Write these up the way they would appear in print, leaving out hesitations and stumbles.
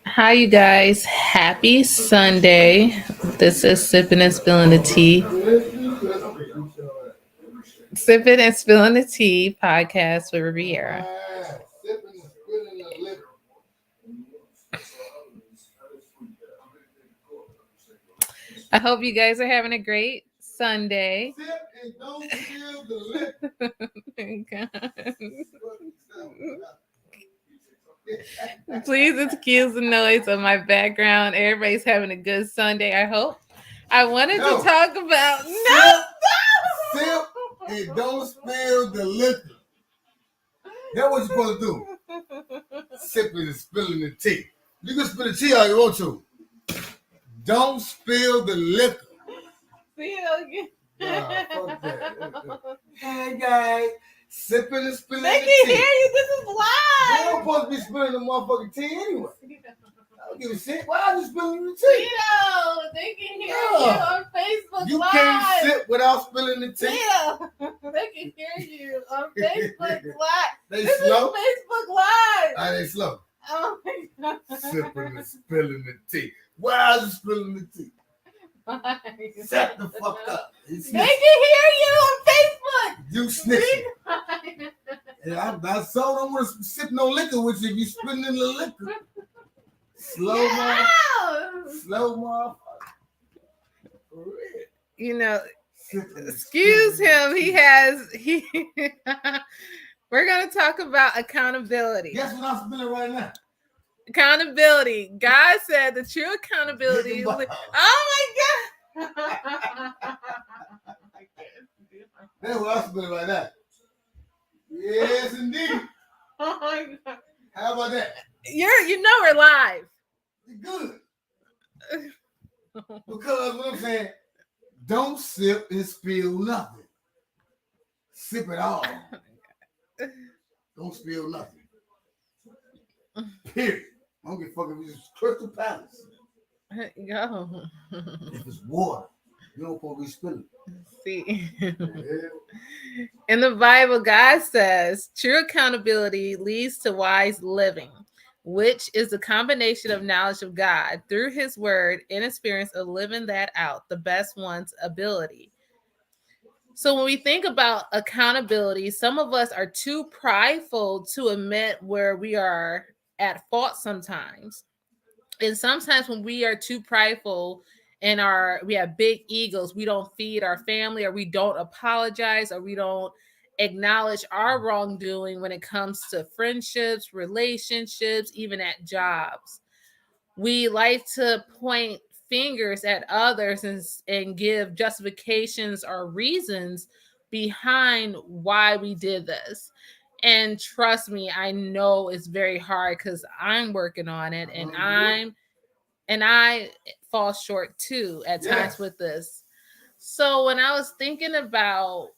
Hi, you guys. Happy Sunday. This is Sipping and Spilling the Tea. Sipping and Spilling the Tea podcast with Riviera. I hope you guys are having a great Sunday. Please excuse the noise of my background. Everybody's having a good Sunday, I hope. I wanted to talk about sip and don't spill the liquor. That's what you're supposed to do. Sipping and spilling the tea. You can spill the tea all you want to. Don't spill the liquor. See you again. Fuck that. Hey guys, sipping and spilling They the can tea. hear you. This is They live. don't supposed to be spilling the motherfucking tea anyway. I don't give a shit. Why are you spilling the tea? Tito, they can hear you on Facebook You Live. can't sip without spilling the tea. Tito, they can hear you on Facebook Live. They This slow. is Facebook Live. Are they slow? Oh my God. Sipping and spilling the tea. Why are you spilling the tea? Shut the fuck up. They can hear you on Facebook. You snitching. Yeah, I so don't want to sip no liquor with you if you spilling the liquor. Slow motherfucker. For real. You know, Sipping excuse him. We're gonna talk about accountability. Guess what I'm spilling right now? Accountability. God said the true accountability. Hit the ball. Oh my God. That's what I'm spilling right now. Yes, indeed. Oh my God. How about that? You know we're live. Good. Because what I'm saying, don't sip and spill nothing. Sip it all. Don't spill nothing. Period. I don't give a fuck if it's Crystal Palace. Go. If it's water, you don't supposed to be spilling. See. Yeah. In the Bible, God says true accountability leads to wise living, which is a combination of knowledge of God through his word and experience of living that out, the best one's ability. So when we think about accountability, some of us are too prideful to admit where we are at fault sometimes. And sometimes when we are too prideful and we have big egos, we don't feed our family, or we don't apologize, or we don't acknowledge our wrongdoing when it comes to friendships, relationships, even at jobs. We like to point fingers at others and give justifications or reasons behind why we did this. And trust me, I know it's very hard because I'm working on it, and I fall short too at times with this. So when I was thinking about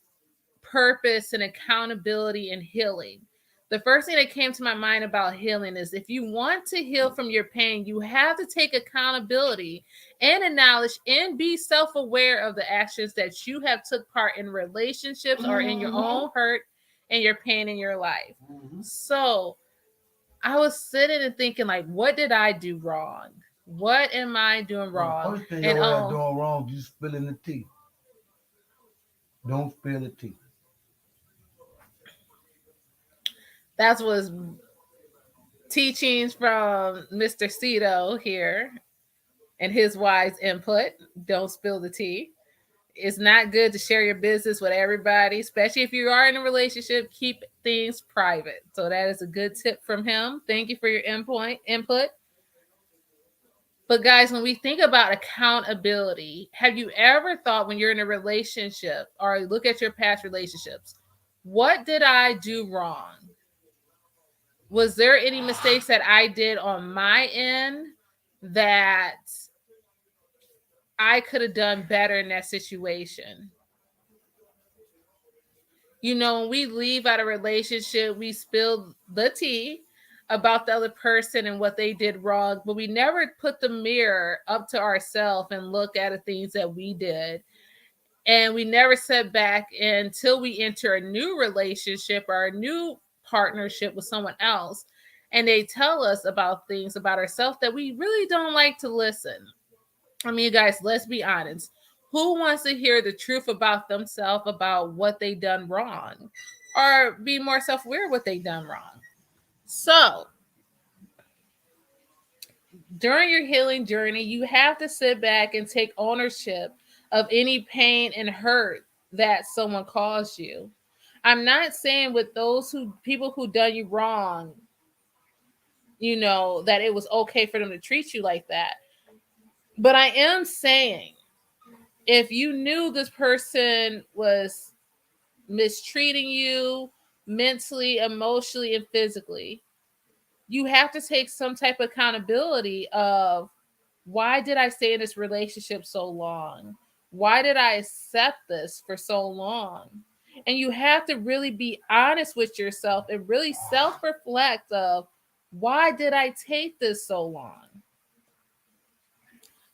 purpose and accountability and healing, the first thing that came to my mind about healing is if you want to heal from your pain, you have to take accountability and acknowledge and be self-aware of the actions that you have took part in relationships or in your own hurt and your pain in your life. So I was sitting and thinking, like, what did I do wrong? What am I doing wrong? First thing you're doing wrong, you spilling the tea. Don't spill the tea. That was teachings from Mr. Cito here and his wise input. Don't spill the tea. It's not good to share your business with everybody, especially if you are in a relationship. Keep things private. So that is a good tip from him. Thank you for your input. But guys, when we think about accountability, have you ever thought when you're in a relationship or look at your past relationships, what did I do wrong? Was there any mistakes that I did on my end that I could have done better in that situation. You know, when we leave out a relationship, we spill the tea about the other person and what they did wrong, but we never put the mirror up to ourselves and look at the things that we did. And we never sit back until we enter a new relationship or a new partnership with someone else. And they tell us about things about ourselves that we really don't like to listen. I mean, guys, let's be honest. Who wants to hear the truth about themselves, about what they done wrong, or be more self-aware of what they done wrong? So, during your healing journey, you have to sit back and take ownership of any pain and hurt that someone caused you. I'm not saying with those who people who done you wrong, you know, that it was okay for them to treat you like that. But I am saying if you knew this person was mistreating you mentally, emotionally, and physically, you have to take some type of accountability of why did I stay in this relationship so long? Why did I accept this for so long? And you have to really be honest with yourself and really self-reflect of why did I take this so long?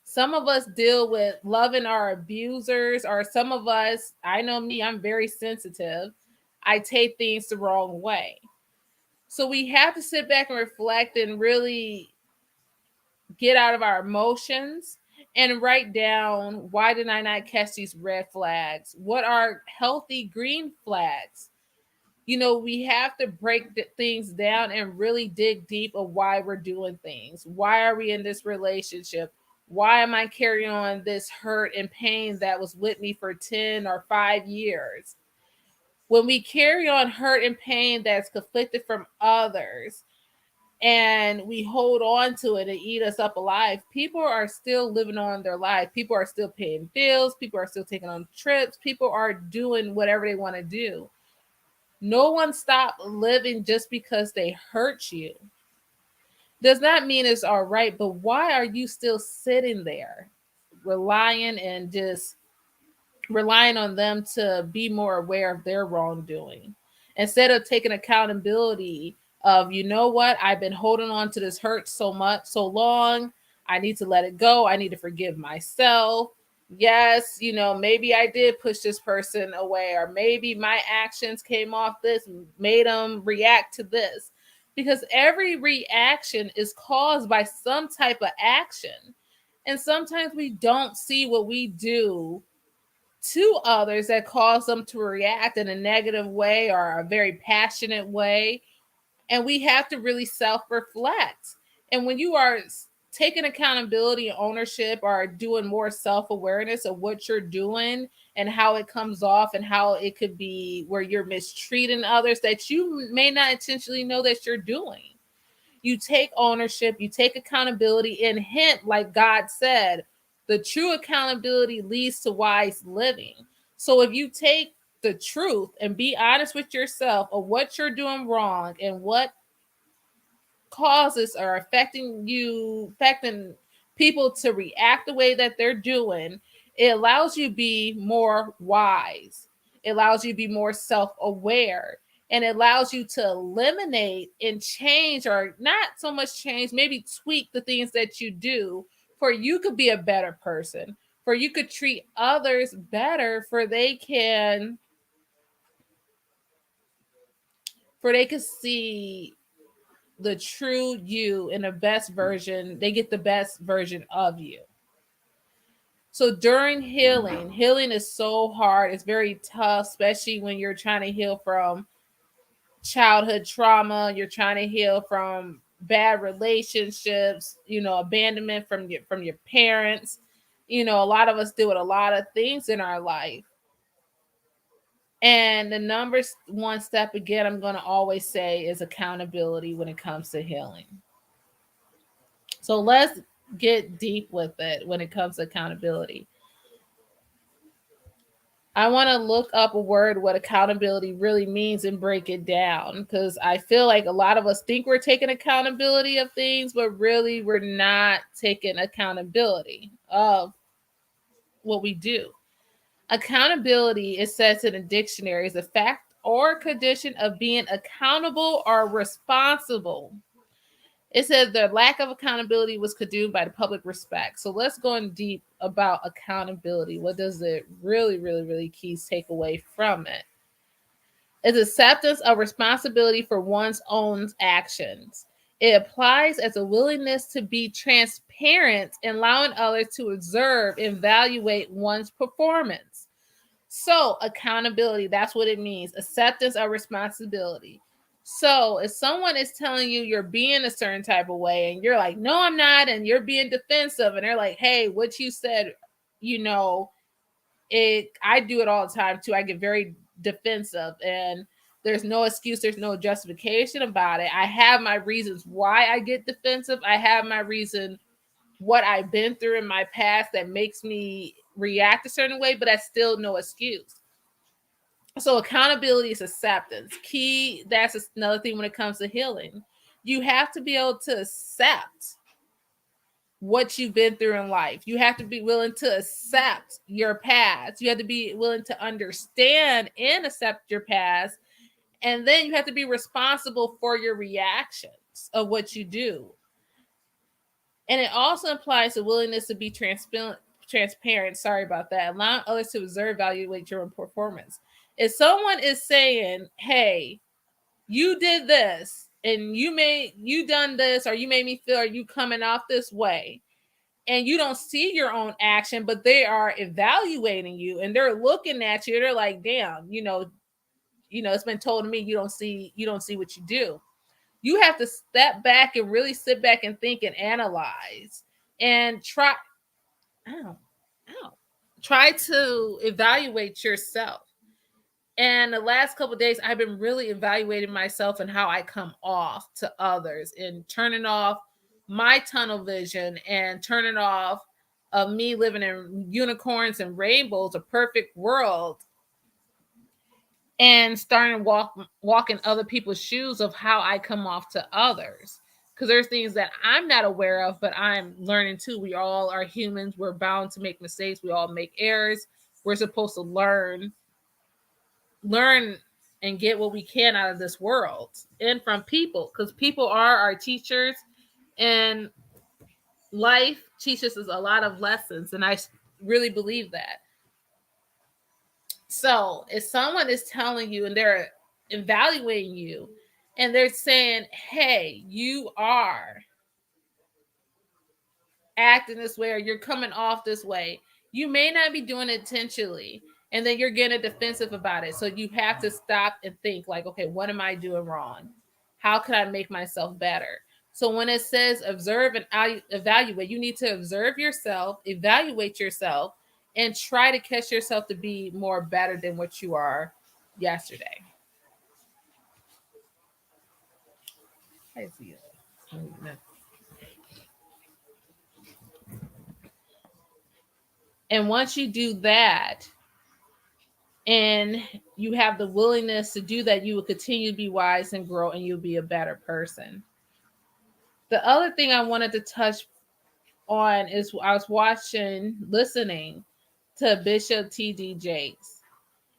Some of us deal with loving our abusers, or some of us, I know me, I'm very sensitive. I take things the wrong way. So we have to sit back and reflect and really get out of our emotions and write down, why did I not catch these red flags? What are healthy green flags? You know, we have to break things down and really dig deep of why we're doing things. Why are we in this relationship? Why am I carrying on this hurt and pain that was with me for 10 or 5 years? When we carry on hurt and pain that's conflicted from others, and we hold on to it and eat us up alive, people are still living on their life. People are still paying bills. People are still taking on trips. People are doing whatever they want to do. No one stopped living just because they hurt you. Does not mean it's all right, but why are you still sitting there relying and just relying on them to be more aware of their wrongdoing instead of taking accountability of, you know what, I've been holding on to this hurt so much so long, I need to let it go, I need to forgive myself. Yes, you know, maybe I did push this person away, or maybe my actions came off this, made them react to this, because every reaction is caused by some type of action. And sometimes we don't see what we do to others that cause them to react in a negative way or a very passionate way. And we have to really self reflect. And when you are taking accountability and ownership, or doing more self awareness of what you're doing and how it comes off, and how it could be where you're mistreating others that you may not intentionally know that you're doing, you take ownership, you take accountability, and hint, like God said, the true accountability leads to wise living. So if you take the truth and be honest with yourself of what you're doing wrong and what causes are affecting people to react the way that they're doing, it allows you to be more wise. It allows you to be more self-aware, and it allows you to eliminate and change, or not so much change, maybe tweak the things that you do, for you could be a better person, for you could treat others better, for they could see the true you in the best version. They get the best version of you. So during healing, healing is so hard. It's very tough, especially when you're trying to heal from childhood trauma. You're trying to heal from bad relationships, you know, abandonment from your parents. You know, a lot of us deal with a lot of things in our life. And the number one step, again, I'm going to always say, is accountability when it comes to healing. So let's get deep with it when it comes to accountability. I want to look up a word, what accountability really means, and break it down, because I feel like a lot of us think we're taking accountability of things, but really we're not taking accountability of what we do. Accountability, it says in a dictionary, is a fact or condition of being accountable or responsible. It says the lack of accountability was consumed by the public respect. So let's go in deep about accountability. What does it really keys take away from it? It's acceptance of responsibility for one's own actions. It applies as a willingness to be transparent and allowing others to observe and evaluate one's performance. So, accountability, that's what it means. Acceptance of responsibility. So, if someone is telling you you're being a certain type of way and you're like, no, I'm not, and you're being defensive, and they're like, hey, what you said, I do it all the time too. I get very defensive and there's no excuse, there's no justification about it. I have my reasons why I get defensive. I have my reason what I've been through in my past that makes me react a certain way, but that's still no excuse. So accountability is acceptance. Key, that's another thing when it comes to healing. You have to be able to accept what you've been through in life. You have to be willing to accept your past. You have to be willing to understand and accept your past. And then you have to be responsible for your reactions of what you do. And it also implies a willingness to be transparent. Sorry about that. Allowing others to observe, evaluate your own performance. If someone is saying, hey, you did this and you done this, or you made me feel, or you coming off this way, and you don't see your own action, but they are evaluating you and they're looking at you, they're like, damn, it's been told to me you don't see what you do. You have to step back and really sit back and think and analyze and try to evaluate yourself. And the last couple of days, I've been really evaluating myself and how I come off to others and turning off my tunnel vision and turning off of me living in unicorns and rainbows, a perfect world, and starting walking other people's shoes of how I come off to others. Because there's things that I'm not aware of, but I'm learning too. We all are humans. We're bound to make mistakes. We all make errors. We're supposed to learn and get what we can out of this world and from people, because people are our teachers, and life teaches us a lot of lessons, and I really believe that. So if someone is telling you and they're evaluating you and they're saying, hey, you are acting this way or you're coming off this way, you may not be doing it intentionally, and then you're getting defensive about it. So you have to stop and think like, okay, what am I doing wrong? How can I make myself better? So when it says observe and evaluate, you need to observe yourself, evaluate yourself, and try to catch yourself to be more better than what you are yesterday. I see it. And once you do that, and you have the willingness to do that, you will continue to be wise and grow, and you'll be a better person. The other thing I wanted to touch on is I was listening to Bishop T.D. Jakes,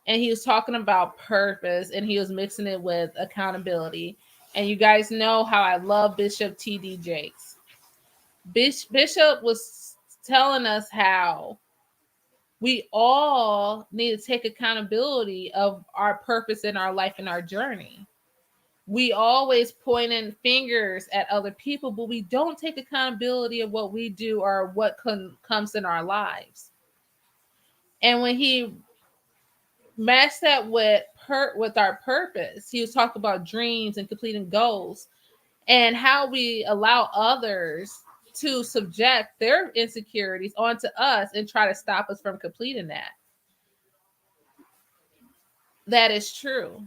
and he was talking about purpose, and he was mixing it with accountability. And you guys know how I love Bishop T.D. Jakes. Bishop was telling us how we all need to take accountability of our purpose in our life and our journey. We always pointing fingers at other people, but we don't take accountability of what we do or what comes in our lives. And when he matched that with our purpose, he was talking about dreams and completing goals and how we allow others to subject their insecurities onto us and try to stop us from completing that. That is true.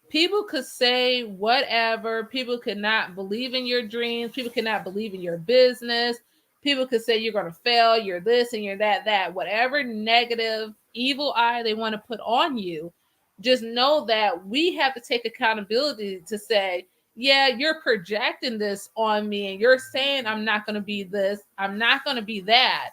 People could say whatever. People could not believe in your dreams. People could not believe in your business. People could say you're going to fail, you're this and you're that. Whatever negative evil eye they want to put on you, just know that we have to take accountability to say, yeah, you're projecting this on me and you're saying I'm not going to be this, I'm not going to be that.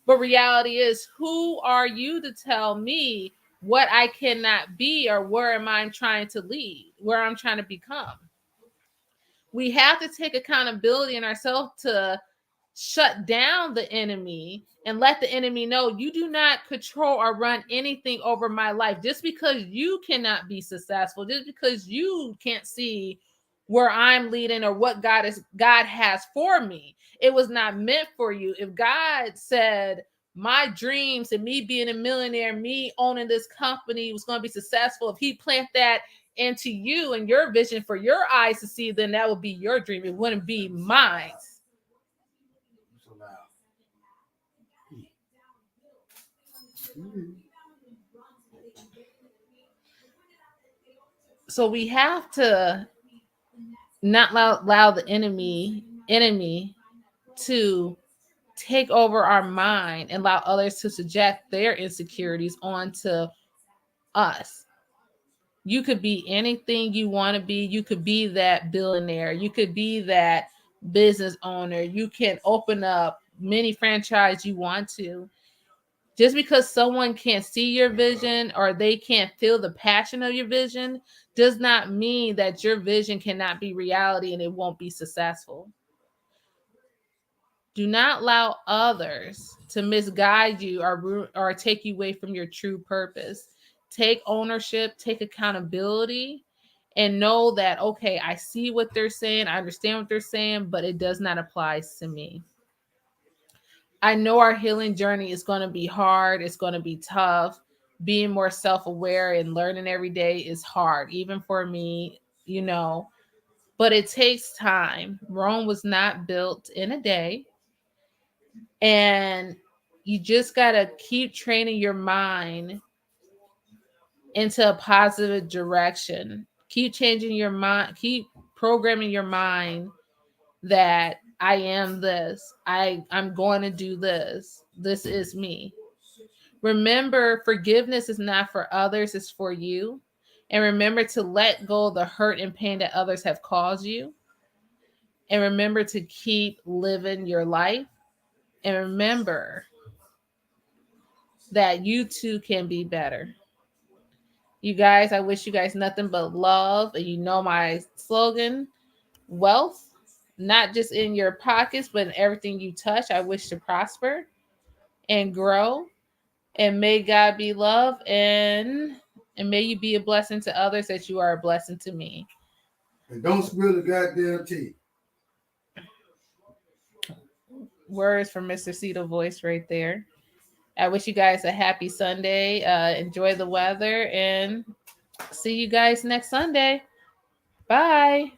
But reality is, who are you to tell me what I cannot be or where am I trying to lead, where I'm trying to become? We have to take accountability in ourselves to shut down the enemy and let the enemy know you do not control or run anything over my life. Just because you cannot be successful, just because you can't see where I'm leading or what God has for me, it was not meant for you. If God said my dreams and me being a millionaire, me owning this company was going to be successful, if he planted that into you and your vision for your eyes to see, then that would be your dream. It wouldn't be mine. So we have to not allow the enemy to take over our mind and allow others to subject their insecurities onto us. You could be anything you want to be. You could be that billionaire. You could be that business owner. You can open up many franchise you want to. Just because someone can't see your vision or they can't feel the passion of your vision does not mean that your vision cannot be reality and it won't be successful. Do not allow others to misguide you or take you away from your true purpose. Take ownership, take accountability, and know that, okay, I see what they're saying, I understand what they're saying, but it does not apply to me. I know our healing journey is going to be hard. It's going to be tough. Being more self aware and learning every day is hard, even for me, but it takes time. Rome was not built in a day. And you just got to keep training your mind into a positive direction. Keep changing your mind, keep programming your mind that I am this. I'm going to do this. This is me. Remember, forgiveness is not for others, it's for you. And remember to let go of the hurt and pain that others have caused you. And remember to keep living your life. And remember that you too can be better. You guys, I wish you guys nothing but love. And you know my slogan, wealth, not just in your pockets, but in everything you touch. I wish to prosper and grow. And may God be love, and may you be a blessing to others as you are a blessing to me. And don't spill the goddamn tea. Words from Mr. Cito Voice right there. I wish you guys a happy Sunday. Enjoy the weather and see you guys next Sunday. Bye.